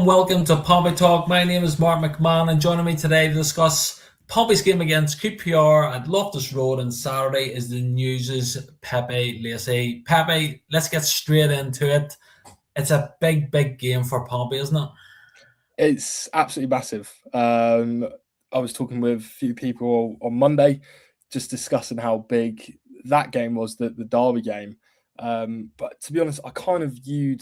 Welcome to Pompey Talk. My name is Mark McMahon, and joining me today to discuss Pompey's game against QPR at Loftus Road on Saturday is the News' Pepe Lacey. Pepe, let's get straight into it. It's a big game for Pompey, isn't it? It's absolutely massive. I was talking with a few people on Monday, just discussing how big that game was, the Derby game. But to be honest, I kind of viewed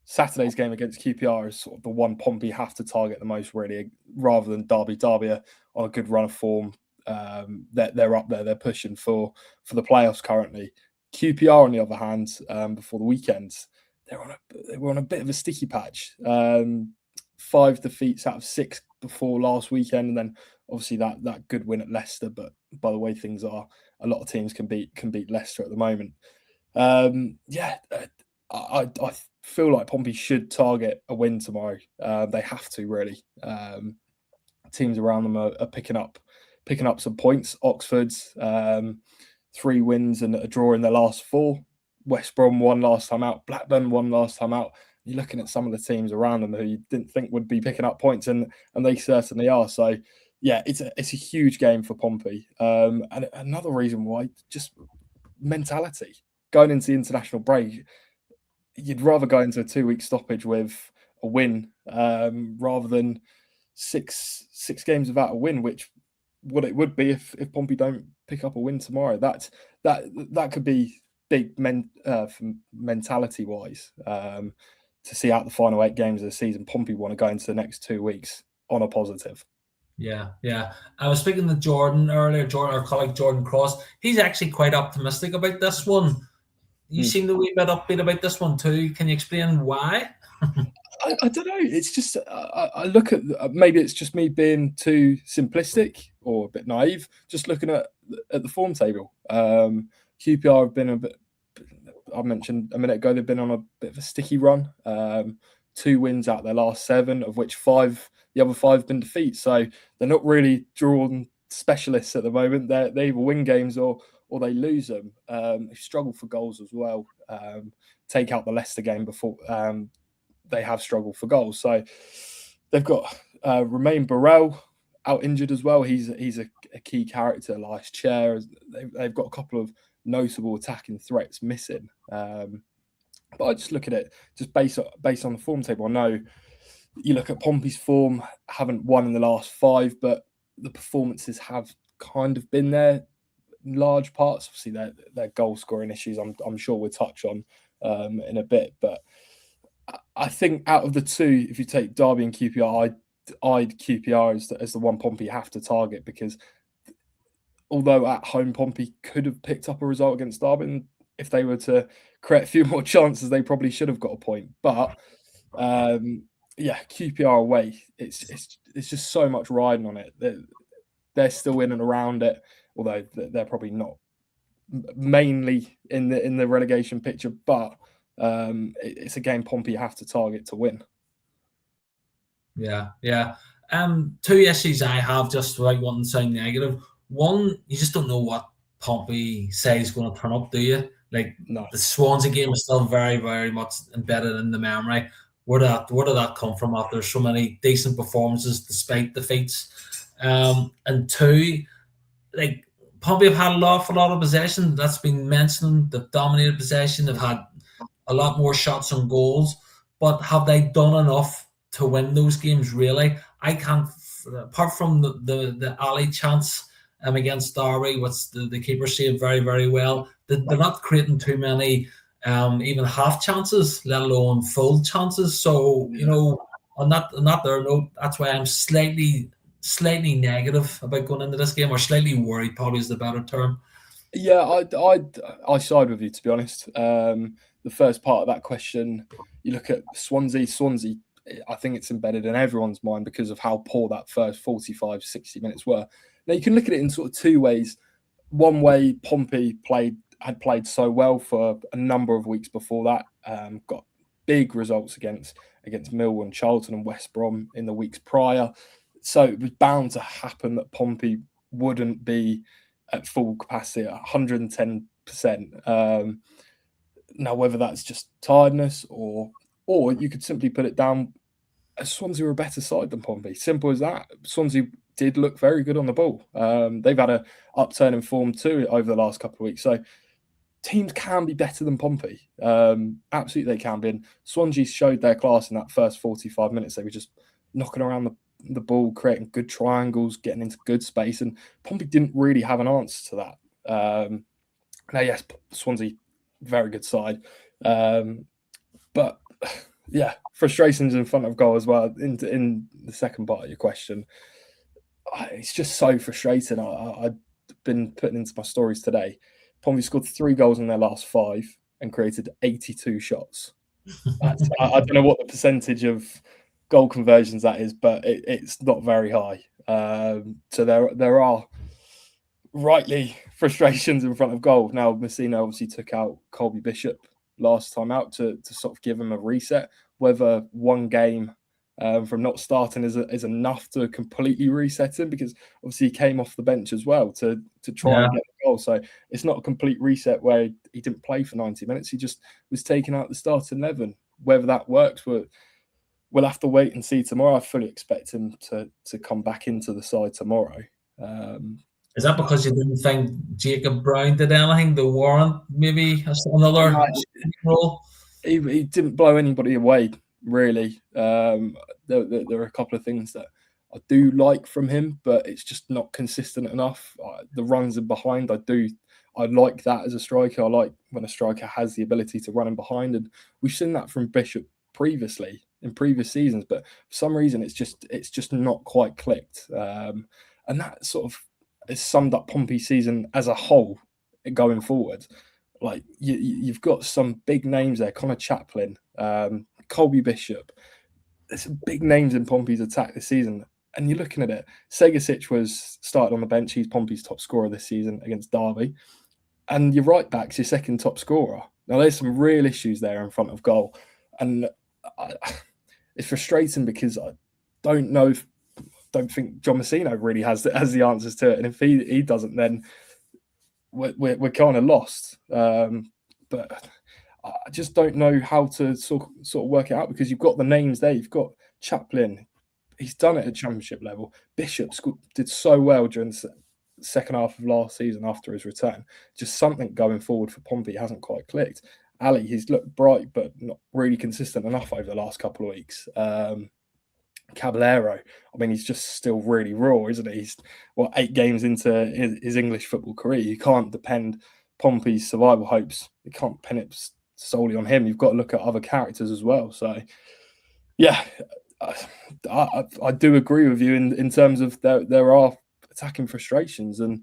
Saturday's game against QPR as sort of the one Pompey have to target the most, really, rather than Derby. Derby are on a good run of form. They're up there. They're pushing for the playoffs currently. QPR, on the other hand, before the weekend, they were on a bit of a sticky patch. 5 defeats out of 6 before last weekend, and then obviously that good win at Leicester. But by the way things are, a lot of teams can beat Leicester at the moment. I feel like Pompey should target a win tomorrow. They have to, really. Teams around them are picking up some points. Oxford's 3 wins and a draw in their last 4. West Brom won last time out. Blackburn won last time out. You're looking at some of the teams around them who you didn't think would be picking up points, and they certainly are. So, yeah, it's a huge game for Pompey. And another reason why, just mentality. Going into the international break, you'd rather go into a 2-week stoppage with a win rather than six games without a win, which what it would be if Pompey don't pick up a win tomorrow. That could be big mentality wise. To see out the final 8 games of the season, Pompey want to go into the next 2 weeks on a positive. Yeah. I was speaking to Jordan earlier, our colleague Jordan Cross. He's actually quite optimistic about this one. You seem a wee bit upbeat about this one too. Can you explain why? I don't know. It's just I look at, maybe it's just me being too simplistic or a bit naive. Just looking at the form table. QPR have been a bit. I mentioned a minute ago they've been on a bit of a sticky run. 2 wins out their last 7, of which the other 5 have been defeats. So they're not really drawn specialists at the moment. They either win games or they lose them. They struggle for goals as well. Take out the Leicester game before. They have struggled for goals. So they've got Romain Burrell out injured as well. He's a key character. Elias Chair. They've got a couple of notable attacking threats missing. But I just look at it just based on the form table. I know you look at Pompey's form, haven't won in the last 5, but the performances have kind of been there in large parts. Obviously, their goal scoring issues, I'm sure we'll touch on in a bit. But I think out of the 2, if you take Derby and QPR, I'd QPR as the one Pompey have to target, because although at home Pompey could have picked up a result against Derby, and if they were to create a few more chances, they probably should have got a point. But QPR away, it's just so much riding on it. They're still in and around it, although they're probably not mainly in the relegation picture. But it's a game Pompey have to target to win. Yeah. 2 issues I have, just without wanting to sound negative. One, you just don't know what Pompey say is going to turn up, do you? Like, No. The Swansea game is still very, very much embedded in the memory. Where did that come from after so many decent performances despite defeats? And 2, like, Pompey have had an awful lot of possession. That's been mentioned. They've dominated possession. They've had a lot more shots on goals. But have they done enough to win those games, really? I can't, apart from the alley chance against Derby, which the keeper saved very, very well. They're not creating too many even half chances, let alone full chances. So, on that there note, that's why I'm slightly negative about going into this game, or slightly worried, probably is the better term. Yeah, I side with you, to be honest. The first part of that question, you look at Swansea, I think it's embedded in everyone's mind because of how poor that first 45, 60 minutes were. Now, you can look at it in sort of 2 ways. One way, Pompey had played so well for a number of weeks before that, got big results against Millwall and Charlton and West Brom in the weeks prior. So it was bound to happen that Pompey wouldn't be at full capacity at 110%. Now, whether that's just tiredness or you could simply put it down, Swansea were a better side than Pompey. Simple as that. Swansea did look very good on the ball. They've had a upturn in form too over the last couple of weeks. So teams can be better than Pompey. Absolutely, they can be. And Swansea showed their class in that first 45 minutes. They were just knocking around the ball, creating good triangles, getting into good space. And Pompey didn't really have an answer to that. Now, yes, Swansea, very good side. But yeah, frustrations in front of goal as well. In the second part of your question, it's just so frustrating. I've been putting into my stories today. Pompey scored 3 goals in their last 5 and created 82 shots. I don't know what the percentage of goal conversions that is, but it's not very high. So there are rightly frustrations in front of goal. Now, Mousinho obviously took out Colby Bishop last time out to sort of give him a reset. Whether one game from not starting is enough to completely reset him, because obviously he came off the bench as well to try and get the goal. So it's not a complete reset where he didn't play for 90 minutes. He just was taken out the starting 11. Whether that works, we'll have to wait and see tomorrow. I fully expect him to come back into the side tomorrow. Is that because you didn't think Jacob Brown did anything to warrant maybe another role? He didn't blow anybody away, really. There are a couple of things that I do like from him, but it's just not consistent enough. The runs in behind, I like that as a striker. I like when a striker has the ability to run in behind, and we've seen that from Bishop previously in previous seasons. But for some reason, it's just not quite clicked, and that sort of has summed up Pompey's season as a whole going forward. Like you've got some big names there, Connor Chaplin, Colby Bishop. There's some big names in Pompey's attack this season, and you're looking at it. Segasic was started on the bench. He's Pompey's top scorer this season against Derby, and your right back's your second top scorer. Now there's some real issues there in front of goal, and it's frustrating because I don't think John Mousinho really has the answers to it, and if he doesn't, then we're kind of lost. But I just don't know how to sort of work it out, because you've got the names there. You've got Chaplin. He's done it at championship level. Bishop did so well during the second half of last season after his return. Just something going forward for Pompey hasn't quite clicked. Ali, he's looked bright, but not really consistent enough over the last couple of weeks. Caballero, I mean, he's just still really raw, isn't he? He's 8 games into his English football career. You can't depend Pompey's survival hopes. You can't pin it solely on him. You've got to look at other characters as well. So, yeah, I do agree with you in terms of there are attacking frustrations, and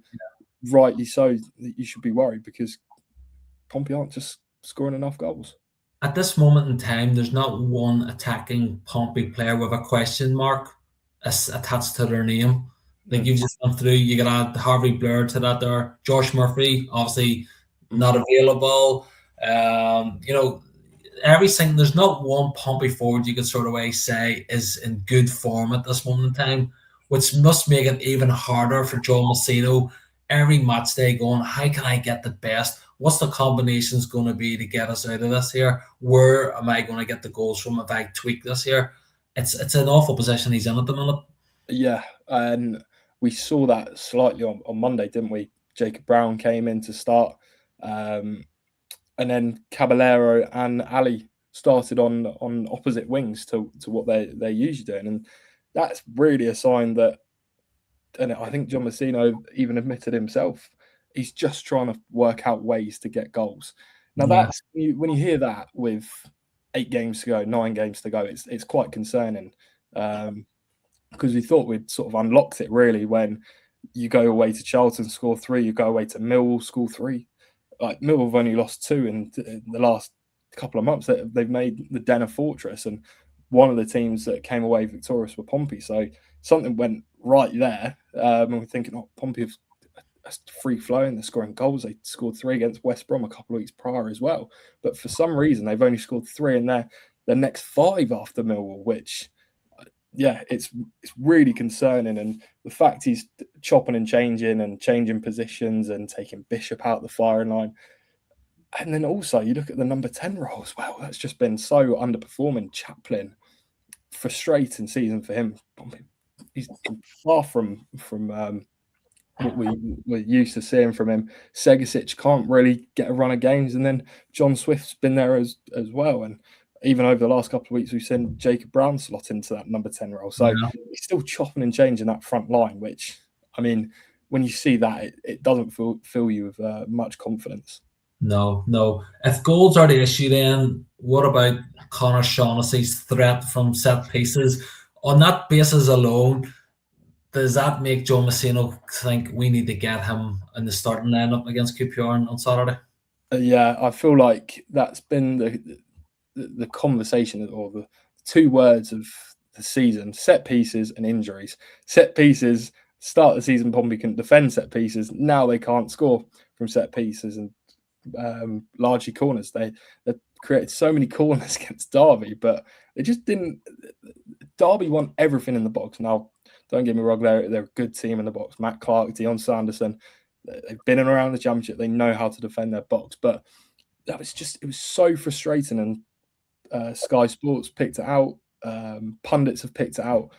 rightly so. You should be worried because Pompey aren't just scoring enough goals. At this moment in time, there's not one attacking Pompey player with a question mark attached to their name. Like you've just gone through, you got Harvey Blair to that there. Josh Murphy, obviously not available. Everything, there's not one Pompey forward you could sort of say is in good form at this moment in time, which must make it even harder for John Mousinho every match day going, how can I get the best? What's the combinations going to be to get us out of this here? Where am I going to get the goals from if I tweak this here? It's an awful position he's in at the minute. Yeah, and we saw that slightly on Monday, didn't we? Jacob Brown came in to start, and then Caballero and Ali started on opposite wings to what they're usually doing, and that's really a sign that. And I think John Mousinho even admitted himself, he's just trying to work out ways to get goals. Now, that's when you hear that with 8 games to go, 9 games to go, it's quite concerning, because we thought we'd sort of unlocked it really when you go away to Charlton, score 3, you go away to Millwall, score 3. Like Millwall have only lost 2 in the last couple of months. They've made the Den a fortress, and one of the teams that came away victorious were Pompey. So something went right there, and we're thinking, Pompey have free flowing, they're scoring goals. They scored 3 against West Brom a couple of weeks prior as well, but for some reason they've only scored 3 in their next 5 after Millwall, which it's really concerning. And the fact he's chopping and changing positions and taking Bishop out the firing line, and then also you look at the number 10 role as well, that's just been so underperforming. Chaplin, frustrating season for him. He's far from what we're used to seeing from him. Segasic can't really get a run of games, and then John Swift's been there as well. And even over the last couple of weeks, we've seen Jacob Brown slot into that number 10 role. So he's still chopping and changing that front line, which, I mean, when you see that, it doesn't fill you with much confidence. No. If goals are the issue, then what about Conor Shaughnessy's threat from set pieces? On that basis alone, does that make John Mousinho think we need to get him in the starting lineup against QPR on Saturday? Yeah, I feel like that's been the conversation, or the two words of the season: set pieces and injuries. Set pieces, start of the season, Pompey couldn't defend set pieces. Now they can't score from set pieces and largely corners. They created so many corners against Derby, but they just didn't. Derby won everything in the box. Now, don't get me wrong, they're a good team in the box. Matt Clark, Dion Sanderson, they've been in around the championship. They know how to defend their box, but it was so frustrating. And Sky Sports picked it out. Pundits have picked it out.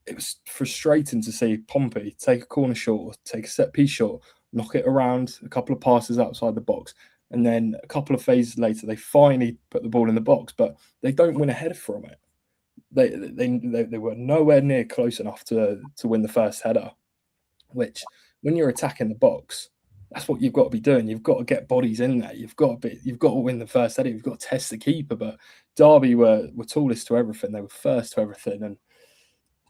It was frustrating to see Pompey take a corner shot, or take a set piece shot, knock it around, a couple of passes outside the box, and then a couple of phases later, they finally put the ball in the box, but they don't win a header from it. They were nowhere near close enough to win the first header, which, when you're attacking the box, that's what you've got to be doing. You've got to get bodies in there. You've got to win the first header. You've got to test the keeper. But Derby were tallest to everything. They were first to everything, and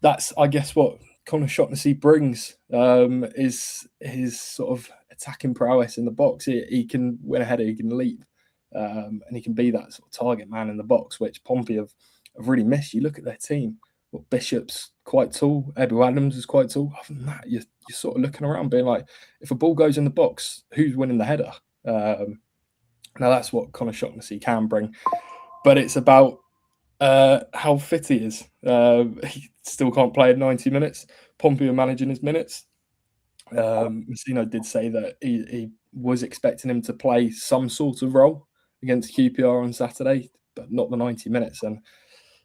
that's, I guess, what Conor Shaughnessy brings, is his sort of attacking prowess in the box. He can win a header. He can leap, and he can be that sort of target man in the box, which Pompey have really missed. You look at their team. Well, Bishop's quite tall. Ebu Adams is quite tall. Other than that, you're sort of looking around being like, if a ball goes in the box, who's winning the header? Now, that's what Conor Shaughnessy can bring. But it's about how fit he is. He still can't play at 90 minutes. Pompey are managing his minutes. Mousinho did say that he was expecting him to play some sort of role against QPR on Saturday, but not the 90 minutes. And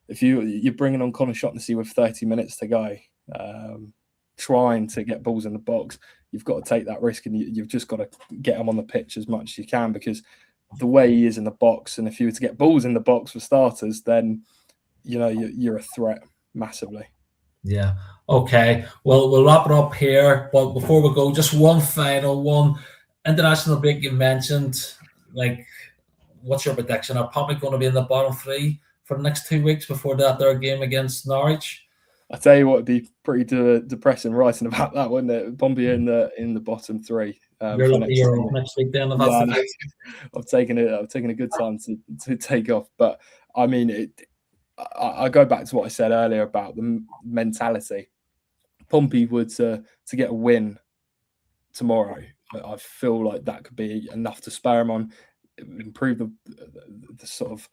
if you're bringing on Conor Shaughnessy with 30 minutes to go, trying to get balls in the box, you've got to take that risk, and you've just got to get him on the pitch as much as you can, because the way he is in the box, and if you were to get balls in the box for starters, then you're a threat massively. Yeah. Okay. Well, we'll wrap it up here. But before we go, just one final one. International break you mentioned. Like, what's your prediction? Are Pompey going to be in the bottom three for the next 2 weeks before their game against Norwich? I tell you what, it'd be pretty depressing writing about that, wouldn't it? Pompey in the bottom three. You're lucky you're off next week then. I've taken a good time to take off, but I mean, I go back to what I said earlier about the mentality. Pompey would to get a win tomorrow. I feel like that could be enough to spur him on, improve the sort of,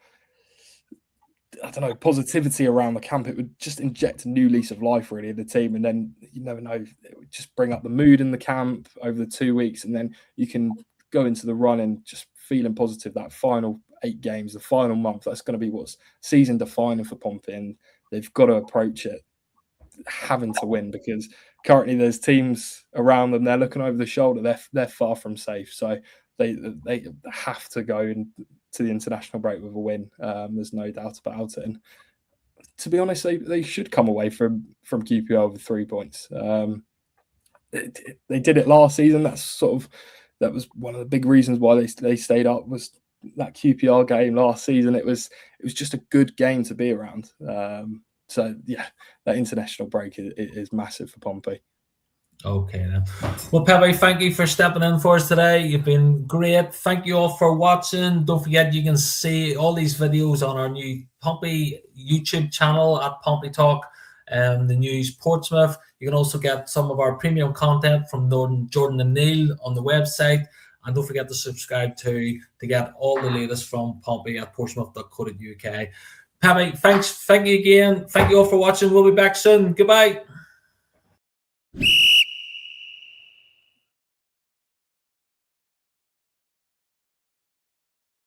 I don't know, positivity around the camp. It would just inject a new lease of life, really, in the team. And then, you never know, it would just bring up the mood in the camp over the 2 weeks. And then you can go into the run and just feeling positive. That final 8 games, the final month, that's going to be what's season defining for Pompey. And they've got to approach it having to win, because currently there's teams around them. They're looking over the shoulder. They're far from safe. So they have to go to the international break with a win. There's no doubt about it. And to be honest, they should come away from QPR with 3 points. They did it last season. That was one of the big reasons why they stayed up, was that QPR game last season. It was just a good game to be around. So yeah, that international break is massive for Pompey. Okay then. Well, Pepe, thank you for stepping in for us today. You've been great. Thank you all for watching. Don't forget, you can see all these videos on our new Pompey YouTube channel at Pompey Talk, the news Portsmouth. You can also get some of our premium content from Jordan and Neil on the website. And don't forget to subscribe to get all the latest from Pompey at portsmouth.co.uk. Pepe, thank you again. Thank you all for watching. We'll be back soon. Goodbye.